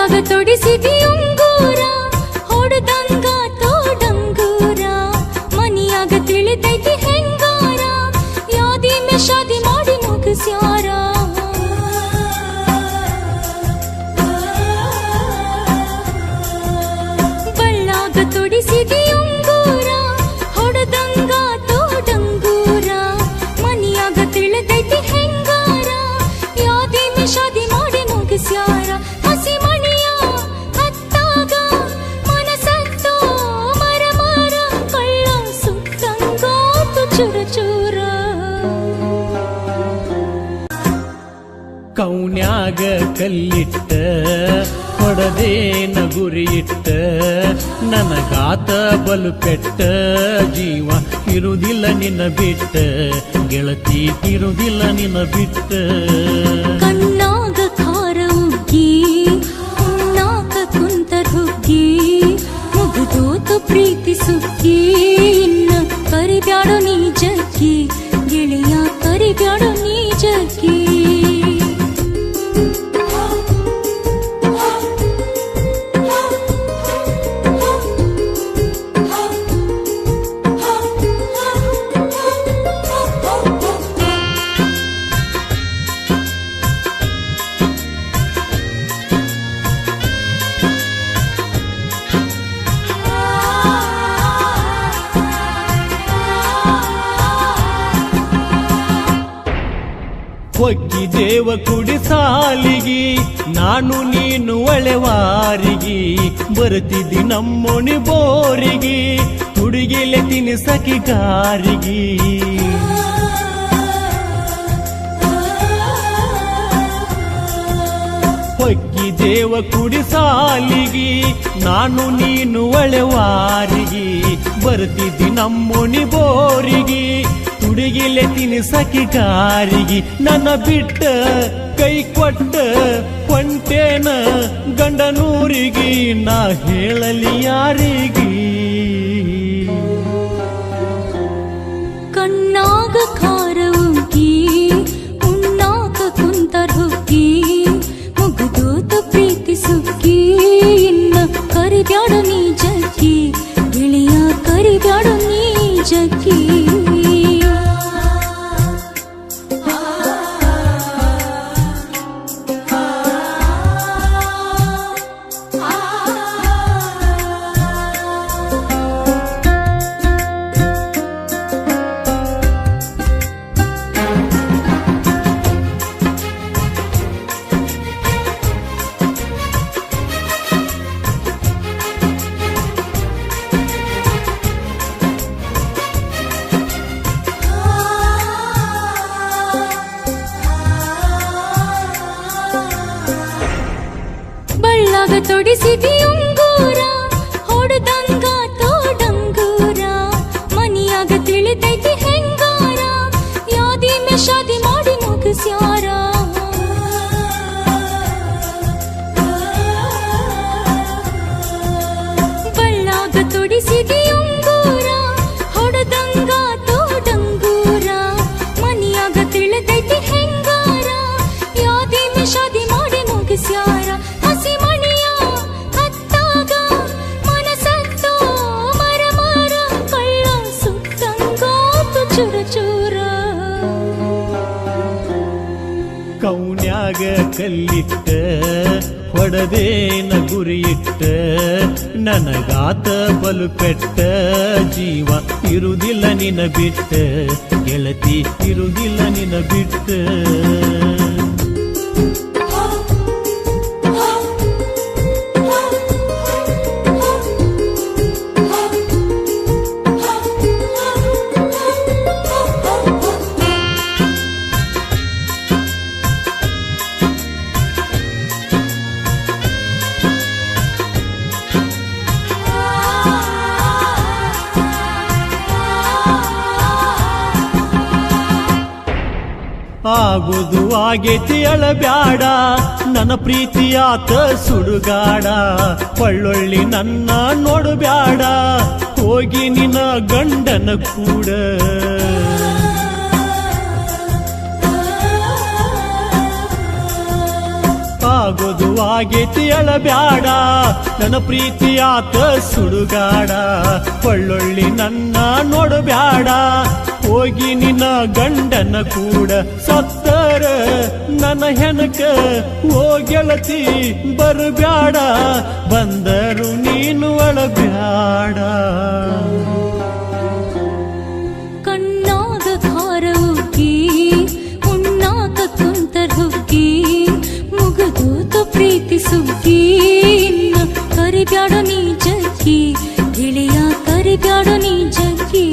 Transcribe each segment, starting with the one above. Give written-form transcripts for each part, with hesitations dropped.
ತೊಡಿಸಿದಿ ಉಂಗೂರ ಹೊಡೆದಂಗ ತೋಡಂಗೂರ ಮನಿಯಾಗ ತಿಳಿದೈತಿ ಹೆಂಗಾರ ಯಾದಿ ಶಾದಿ ಮಾಡಿ ಮುಗಿಸ್ಯಾರ ಬಳ್ಳಾಗ ತೊಡಿಸಿದಿ ಉಂಗೂರ ಹೊಡೆದಂಗ ತೋಡಂಗೂರ ಮನಿಯಾಗ ತಿಳಿದೈತಿ ಹೆಂಗಾರ ಯಾದಿ ಶಾದಿ ಮಾಡಿ ಮುಗಿಸ್ಯಾರ ಕೌನ್ಯಾಗ ಕಲ್ಲಿಟ್ಟ ಹೊಡದೇನ ಗುರಿಯಿಟ್ಟ ನನಗಾತ ಬಲು ಕೆಟ್ಟ ಜೀವ ಇರುವುದಿಲ್ಲ ನಿನ್ನ ಬಿಟ್ಟ ಗೆಳತಿ ಇರುವುದಿಲ್ಲ ನಿನ್ನ ಬಿಟ್ಟ ಕಣ್ಣಾಗ ಖಾರ ಉಗ್ಗಿ ಉಣ್ಣಾಕ ಕುಂತ ಹುಗ್ಗಿ ಮುಗಿದೋತು ಪ್ರೀತಿ ಸುಗ್ಗಿ ಇನ್ನ ಕರಿಬ್ಯಾಡೋ ನೀ ಜಗ್ಗಿ ಗೆಳೆಯ ಕರಿಬ್ಯಾಡೋ ನೀ ಜಗ್ಗಿ ಒಗ್ಗಿದೇವ ಕುಡಿ ಸಾಲಿಗಿ ನಾನು ನೀನು ಒಳೆವಾರಿಗಿ ಬರ್ತಿದ್ದಿ ನಮ್ಮೊಣಿ ಬೋರಿಗಿ ಹುಡುಗಿಲೆ ತಿನಿಸಕಿ ಕಾರಿಗಿ ಒಗ್ಗಿದೇವ ಕುಡಿ ಸಾಲಿಗಿ ನಾನು ನೀನು ಒಳೆವಾರಿಗಿ ಬರ್ತಿದ್ದಿ ನಮ್ಮೊಣಿ ಬೋರಿಗಿ ಹುಡುಗಿಲೆ ತಿನಿಸಕಿ ಕಾರಿಗಿ ನನ್ನ ಬಿಟ್ಟ ಕೈ ಕೊಟ್ಟ ಕೊಂಟೇನ ಗಂಡನೂರಿಗಿ ನಾ ಹೇಳಲಿ ಯಾರಿಗಿ ಕಣ್ಣಾಗ ಖಾರ ಉಗ್ಗಿ ಉಣ್ಣಾಕ ಕುಂತರ್ ಹುಗ್ಗಿ ಮುಗಿದೋತು ಪ್ರೀತಿ ಸುಗ್ಗಿ ಇನ್ನ ಕರಿಬ್ಯಾಡ ನೀ ಜಗ್ಗಿ ಗೆಳೆಯ ಕರಿಬ್ಯಾಡ ನೀ ಜಗ್ಗಿ ತೊಡಿಸಿದಿ ಉಂಗೂರ ಹೊಡೆದಂಗ ತೋಡಂಗೂರ ಮನಿಯಾಗ ತಿಳಿದೈತಿ ಹೆಂಗಾರ ಯಾದಿ ಶಾದಿ ಮಾಡಿ ಮುಗಿಸ್ಯಾರ ಬಳ್ಳಾಗ ತೊಡಿಸಿದಿ ಉಂಗೂರ ಹೊಡೆದಂಗ ತೋಡಂಗೂರ ಮನಿಯಾಗ ತಿಳಿದೈತಿ ಹೆಂಗಾರ ಯಾದಿ ಶಾದಿ ಮಾಡಿ ಮುಗಿಸ್ಯಾರ ಕೌನ್ಯಾಗ ಕಲ್ಲಿಟ್ಟ ಹೊಡದೇನ ಗುರಿಯಿಟ್ಟ ನನಗಾತ ಬಲು ಕೆಟ್ಟ ಜೀವ ಇರುವುದಿಲ್ಲ ನಿನ್ನ ಬಿಟ್ಟ ಗೆಳತಿ ಇರುವುದಿಲ್ಲ ನಿನ್ನ ಬಿಟ್ಟ ಆಗುದು ಆಗೇತಿ ಅಳಬ್ಯಾಡ ನನ್ನ ಪ್ರೀತಿಯಾತ ಸುಡುಗಾಡ ಒಳ್ಳೊಳ್ಳಿ ನನ್ನ ನೋಡಬ್ಯಾಡ ಹೋಗಿ ನಿನ್ನ ಗಂಡನ ಕೂಡ ಆಗೋದು ಆಗೇತಿ ಅಳಬ್ಯಾಡ ನನ್ನ ಪ್ರೀತಿಯಾತ ಸುಡುಗಾಡ ಒಳ್ಳೊಳ್ಳಿ ನನ್ನ ನೋಡಬ್ಯಾಡ ಹೋಗಿ ನಿನ್ನ ಗಂಡನ ಕೂಡ ಸತ್ತರ ನನ್ನ ಹೆನಕ ಓ ಗೆಳತಿ ಬರಬ್ಯಾಡ ಬಂದರು ನೀನು ಅಳಬ್ಯಾಡ ಕಣ್ಣಾಗ ಧಾರ ಉಕ್ಕಿ ಉಣ್ಣಾಕ ಕುಂತರ್ ಹುಕ್ಕಿ ಮುಗದೂತು ಪ್ರೀತಿ ಸುಗ್ಗಿ ಇನ್ನ ಕರಿಬ್ಯಾಡ ನೀ ಜಗ್ಗಿ ಗೆಳೆಯ ಕರಿಬ್ಯಾಡ ನೀ ಜಗ್ಗಿ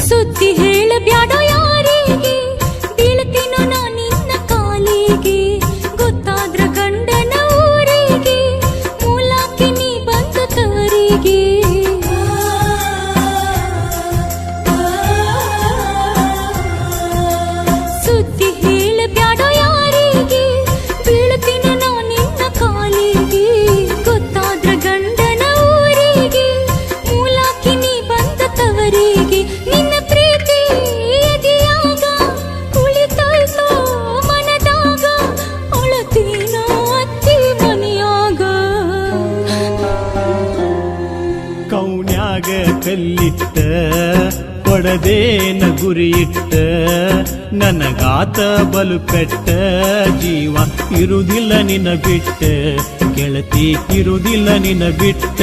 ಸುದ್ದಿ ಹೇಳಬ್ಯಾಡೋ ಯಾರಿಗೆ ಬೀಳ್ತೀನೋ ನಾ ನಿನ್ನ ಕಾಲಿಗೆ ಗೊತ್ತಾದ್ರ ಗಂಡನ ಊರಿಗೆ ಮೂಲಾಕಿ ನೀ ಬಂದ ತವರಿಗೆ ಸುದ್ದಿ ಹೇಳಬ್ಯಾಡೋ ಯಾರಿಗೆ ಬೀಳ್ತೀನೋ ನಾ ನಿನ್ನ ಕಾಲಿಗೆ ಗೊತ್ತಾದ್ರ ಗಂಡನ ಊರಿಗೆ ಮೂಲಾಕಿ ನೀ ಬಂದ ತವರಿಗೆ ನಿನ್ನ ಪ್ರೀತಿ ಎದೆಯಾಗ ಕುಳಿತೋಯ್ತೋ ಮನದಾಗ ಅಳತೀನೋ ಅತ್ತಿ ಮನೆಯಾಗ ಕೌನ್ಯಾಗ ಕಲ್ಲಿಟ್ಟ ಕೊಡದೇನ ಗುರಿಯಿಟ್ಟ ನನಗಾತ ಬಲು ಪೆಟ್ಟ ಜೀವ ಇರುವುದಿಲ್ಲ ನಿನ್ನ ಬಿಟ್ಟ ಗೆಳತಿ ಇರುವುದಿಲ್ಲ ನಿನ್ನ ಬಿಟ್ಟ